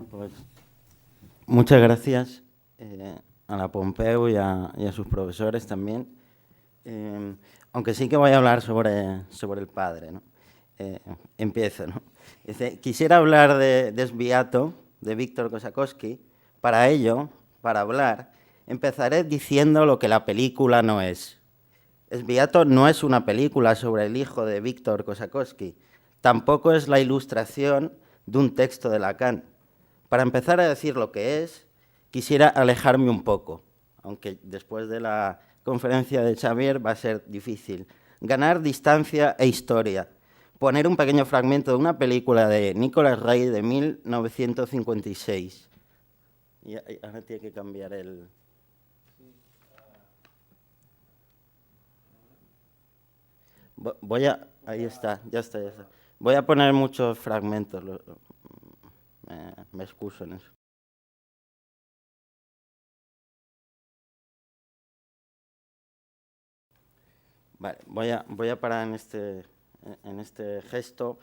Pues muchas gracias a la Pompeu y a sus profesores también. Aunque sí que voy a hablar sobre el padre, ¿no? Empiezo, ¿no? Quisiera hablar de Sviato, de Víctor Kosakowski. Para ello, para hablar, empezaré diciendo lo que la película no es. Sviato no es una película sobre el hijo de Víctor Kosakowski. Tampoco es la ilustración de un texto de Lacan. Para empezar a decir lo que es, quisiera alejarme un poco, aunque después de la conferencia de Xavier va a ser difícil. Ganar distancia e historia. Poner un pequeño fragmento de una película de Nicolas Ray de 1956. Y ahora tiene que cambiar el... Voy a... Ahí está, ya está, ya está. Voy a poner muchos fragmentos, me excuso en eso. Vale, voy a parar en este gesto.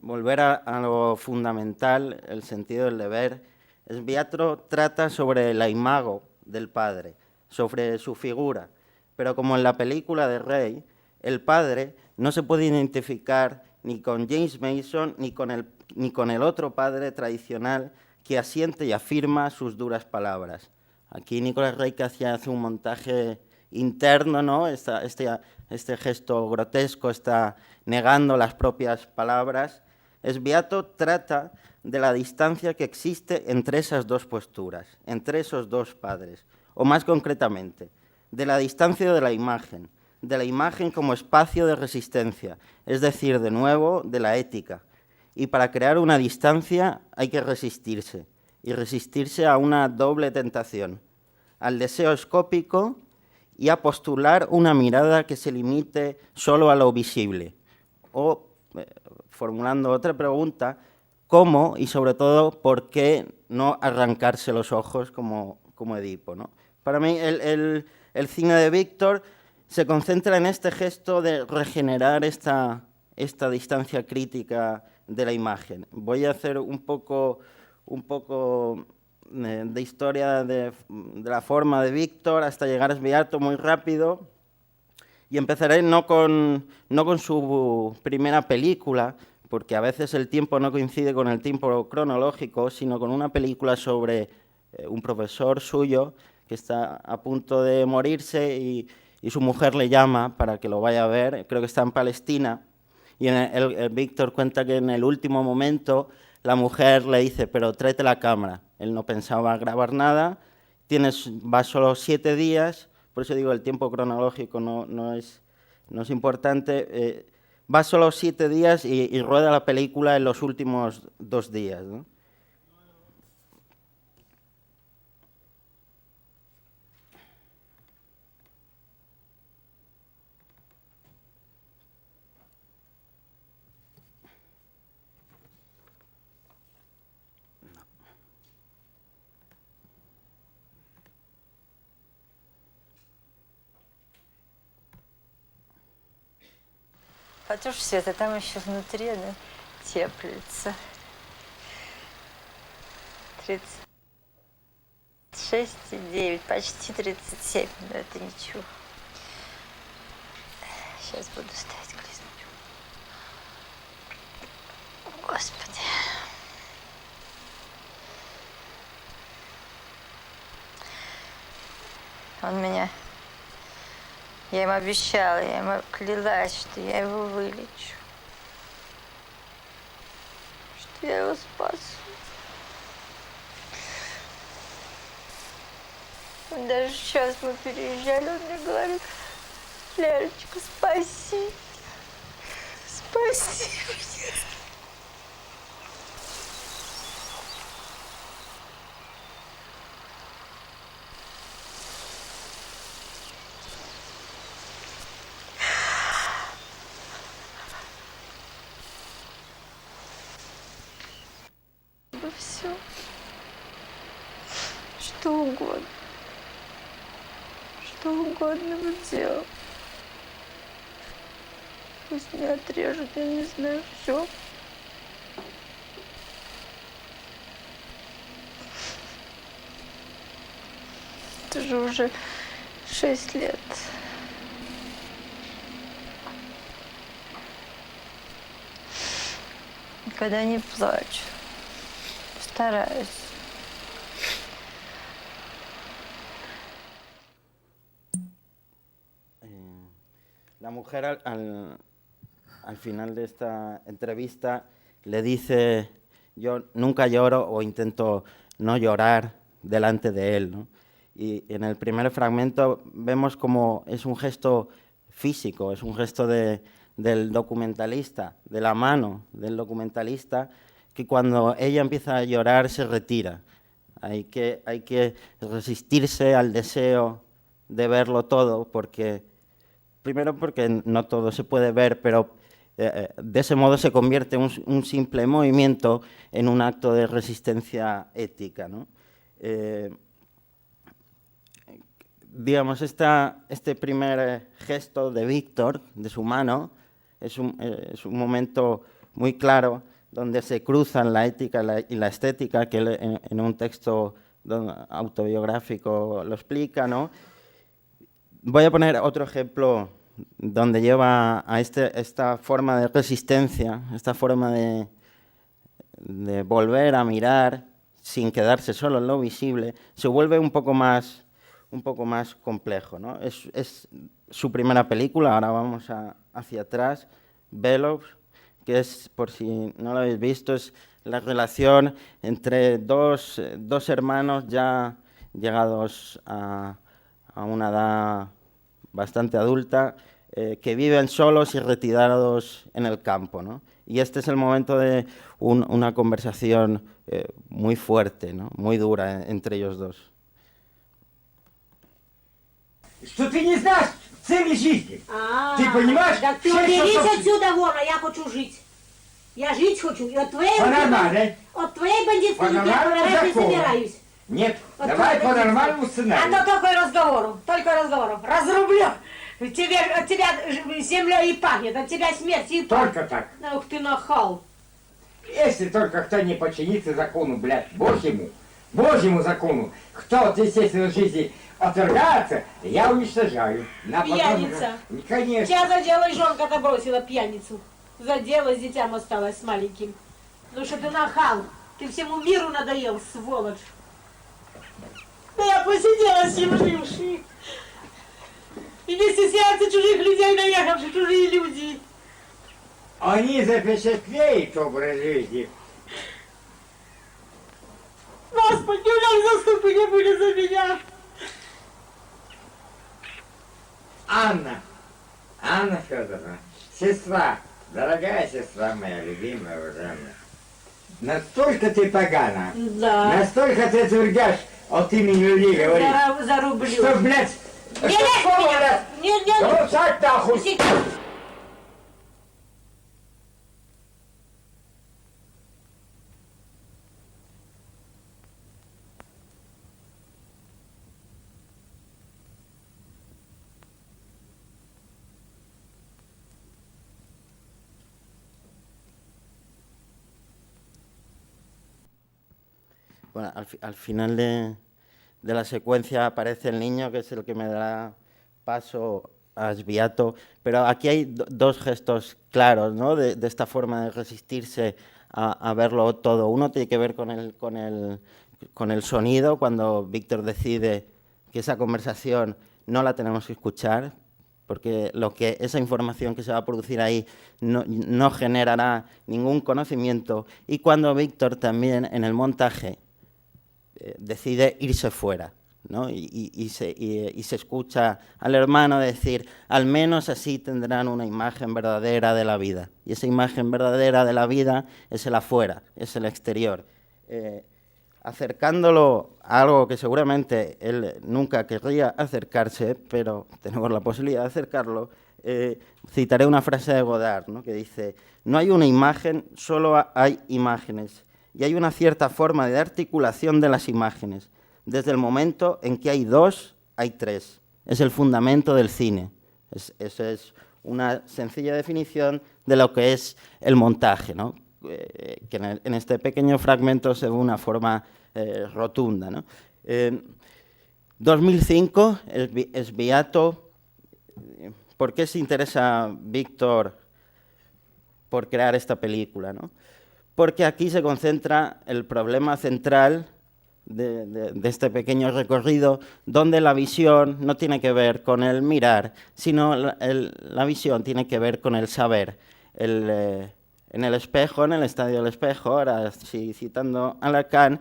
Volver a lo fundamental, el sentido del deber. Sviatro trata sobre la imago del padre, sobre su figura, pero como en la película de Rey, el padre no se puede identificar ni con James Mason ni con el otro padre tradicional que asiente y afirma sus duras palabras. Aquí Nicolas Ray que hace un montaje interno, ¿no? Este gesto grotesco está negando las propias palabras. Sviato trata de la distancia que existe entre esas dos posturas, entre esos dos padres, o más concretamente, de la distancia de la imagen como espacio de resistencia, es decir, de nuevo, de la ética. Y para crear una distancia hay que resistirse, y resistirse a una doble tentación, al deseo escópico y a postular una mirada que se limite solo a lo visible. O, formulando otra pregunta, ¿cómo y sobre todo por qué no arrancarse los ojos como Edipo, ¿no? Para mí el cine de Víctor se concentra en este gesto de regenerar esta distancia crítica de la imagen. Voy a hacer un poco de historia de la forma de Víctor hasta llegar a Sviato muy rápido. Y empezaré no con su primera película, porque a veces el tiempo no coincide con el tiempo cronológico, sino con una película sobre un profesor suyo que está a punto de morirse y su mujer le llama para que lo vaya a ver. Creo que está en Palestina. Y el Víctor cuenta que en el último momento la mujer le dice, pero tráete la cámara. Él no pensaba grabar nada, va solo 7 días, por eso digo el tiempo cronológico no es importante, va solo 7 días y rueda la película en los últimos 2 días, ¿no? Потушь свет, а там еще внутри она теплится. 36,9, почти 37, но это ничего. Сейчас буду ставить клесночку. Господи. Он меня... Я ему обещала, я ему клялась, что я его вылечу. Что я его спасу. Даже сейчас мы переезжали, он мне говорит, Лерочка, спаси. Спаси меня. Все. Что угодно. Что угодно бы делал. Пусть меня отрежут, я не знаю, все. это же уже 6 лет. Никогда не плачу. Стараюсь. La mujer al final de esta entrevista le dice, yo nunca lloro o intento no llorar delante de él, ¿no? Y en el primer fragmento vemos como es un gesto físico, es un gesto del documentalista, de la mano del documentalista, que cuando ella empieza a llorar se retira. Hay que resistirse al deseo de verlo todo, primero porque no todo se puede ver, pero de ese modo se convierte un simple movimiento en un acto de resistencia ética, ¿no? Digamos, este primer gesto de Víctor, de su mano, es un momento muy claro donde se cruzan la ética y la estética, que él en un texto autobiográfico lo explica, ¿no? Voy a poner otro ejemplo donde lleva a esta forma de resistencia, esta forma de volver a mirar sin quedarse solo en lo visible, se vuelve un poco más complejo, ¿no? Es su primera película, ahora vamos hacia atrás, Bellows, que es, por si no lo habéis visto, es la relación entre dos hermanos ya llegados a una edad bastante adulta, que viven solos y retirados en el campo, ¿no? Y este es el momento de una conversación muy fuerte, ¿no? Muy dura entre ellos dos. Что ты не знаешь цели жизни. Ты понимаешь? Так ты уберись отсюда вон, а я хочу жить. Я жить хочу. И от твоей бандитской я не собираюсь. Нет, вот давай по нормальному сценарию. А то только разговором. Разрублю. От тебя земля и пахнет, от тебя смерть и пахнет. Только так. Ух ты нахал. Если только кто не подчинится закону, блядь, Божьему закону, кто от естественной жизни отвергается, я уничтожаю. Пьяница. Конечно. Тебя задела и жонка-то бросила пьяницу. Задела, с детям осталась с маленьким. Ну что ты нахал. Ты всему миру надоел, сволочь. Да я посидела с ним живший. И вместе сердца чужих людей наехавших, чужие люди. Они запечатлеют образ жизни. Господи, как заступники были за меня. Анна Федоровна, сестра, дорогая сестра моя, любимая, уважаемая. Настолько ты погана, настолько ты отвергаешь от имени людей говорить, Зарублю. что, блядь, Не лезь меня! Не голосать нахуй! Bueno, al final de la secuencia aparece el niño, que es el que me dará paso a Sviato, pero aquí hay dos gestos claros, ¿no? de esta forma de resistirse a verlo todo. Uno tiene que ver con el sonido, cuando Víctor decide que esa conversación no la tenemos que escuchar, porque esa información que se va a producir ahí no generará ningún conocimiento, y cuando Víctor también en el montaje decide irse fuera, ¿no? Y se escucha al hermano decir, al menos así tendrán una imagen verdadera de la vida. Y esa imagen verdadera de la vida es el afuera, es el exterior. Acercándolo a algo que seguramente él nunca querría acercarse, pero tenemos la posibilidad de acercarlo, citaré una frase de Godard, ¿no? Que dice, no hay una imagen, solo hay imágenes. Y hay una cierta forma de articulación de las imágenes. Desde el momento en que hay dos, hay tres. Es el fundamento del cine. Esa es una sencilla definición de lo que es el montaje, ¿no? Que en este pequeño fragmento se ve una forma rotunda, ¿no? 2005, Sviato. ¿Por qué se interesa Víctor por crear esta película, ¿no? Porque aquí se concentra el problema central de este pequeño recorrido, donde la visión no tiene que ver con el mirar, sino la visión tiene que ver con el saber. En el espejo, en el estadio del espejo, ahora sí, citando a Lacan,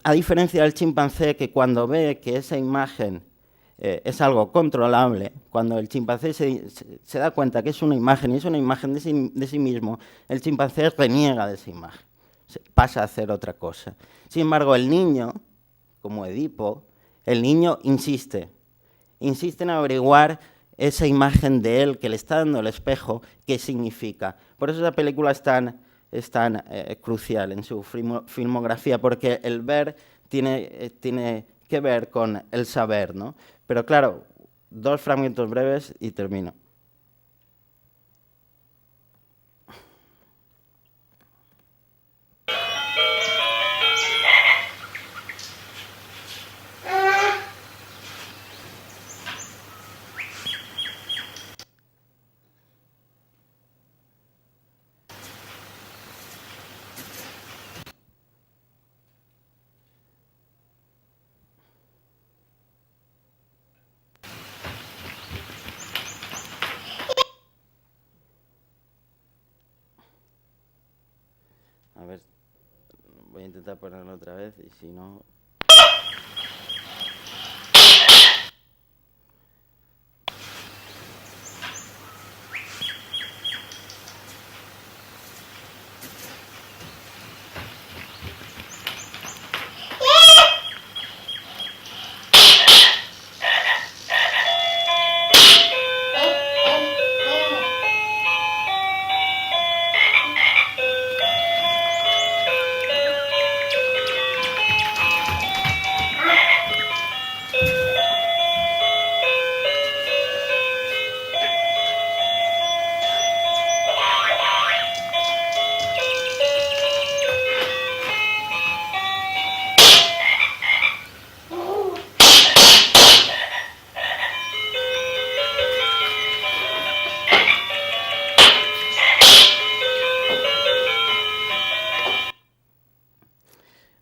a diferencia del chimpancé, que cuando ve que esa imagen es algo controlable, cuando el chimpancé se da cuenta que es una imagen y es una imagen de sí mismo, el chimpancé reniega de esa imagen, pasa a hacer otra cosa. Sin embargo, el niño, como Edipo, el niño insiste en averiguar esa imagen de él que le está dando el espejo, qué significa. Por eso esa película es tan crucial en su filmografía, porque el ver tiene que ver con el saber, ¿no? Pero claro, 2 fragmentos breves y termino. A ver, voy a intentar ponerlo otra vez y si no...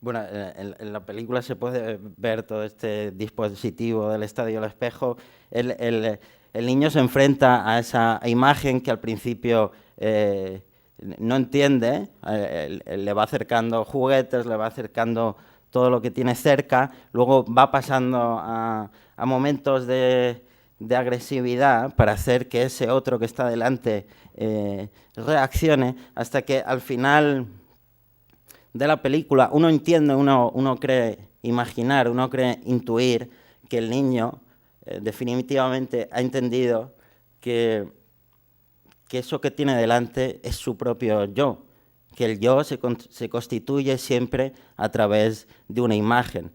Bueno, en la película se puede ver todo este dispositivo del estadio del espejo. El niño se enfrenta a esa imagen que al principio no entiende, le va acercando juguetes, le va acercando todo lo que tiene cerca, luego va pasando a momentos de agresividad para hacer que ese otro que está delante reaccione, hasta que al final de la película uno entiende, uno cree imaginar, uno cree intuir que el niño definitivamente ha entendido que eso que tiene delante es su propio yo, que el yo se constituye siempre a través de una imagen.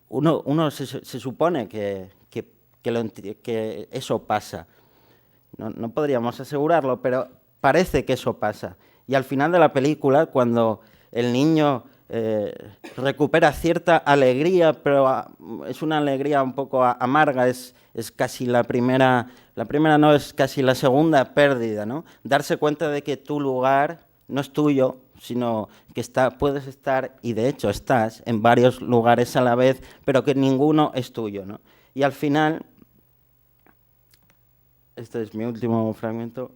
Uno se supone que eso pasa. No podríamos asegurarlo, pero parece que eso pasa. Y al final de la película, cuando el niño recupera cierta alegría, pero es una alegría un poco amarga, es casi la primera no, es casi la segunda pérdida, ¿no? Darse cuenta de que tu lugar no es tuyo, sino que puedes estar, y de hecho estás, en varios lugares a la vez, pero que ninguno es tuyo, ¿no? Y al final, este es mi último fragmento.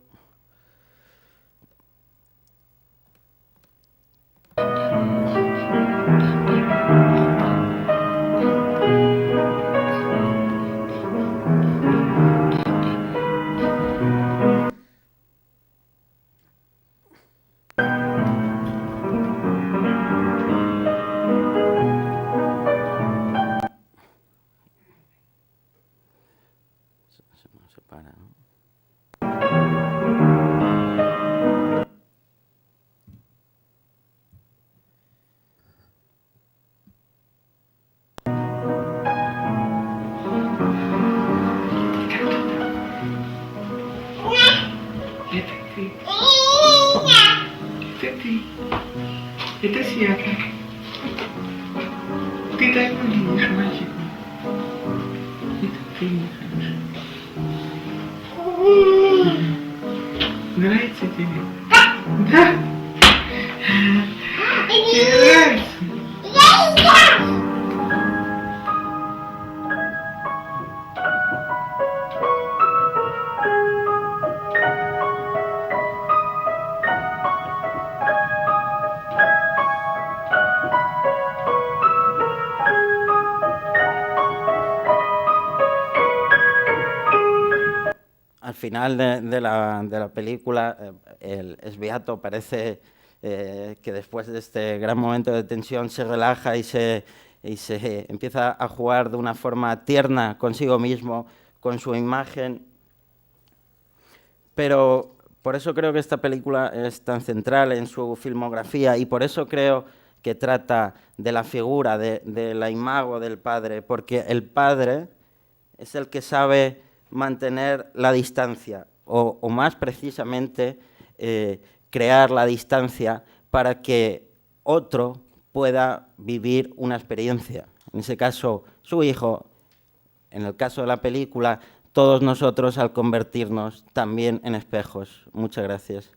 No se para, ¿no? Teti, это Света. Ты так выглядишь, мальчик. Ты не хороший. Нравится тебе? Да? Тебе нравится? Al final de la película, el Sviato parece que después de este gran momento de tensión se relaja y se empieza a jugar de una forma tierna consigo mismo, con su imagen. Pero por eso creo que esta película es tan central en su filmografía y por eso creo que trata de la figura, de la imago del padre, porque el padre es el que sabe mantener la distancia, o más precisamente crear la distancia para que otro pueda vivir una experiencia. En ese caso, su hijo, en el caso de la película, todos nosotros al convertirnos también en espejos. Muchas gracias.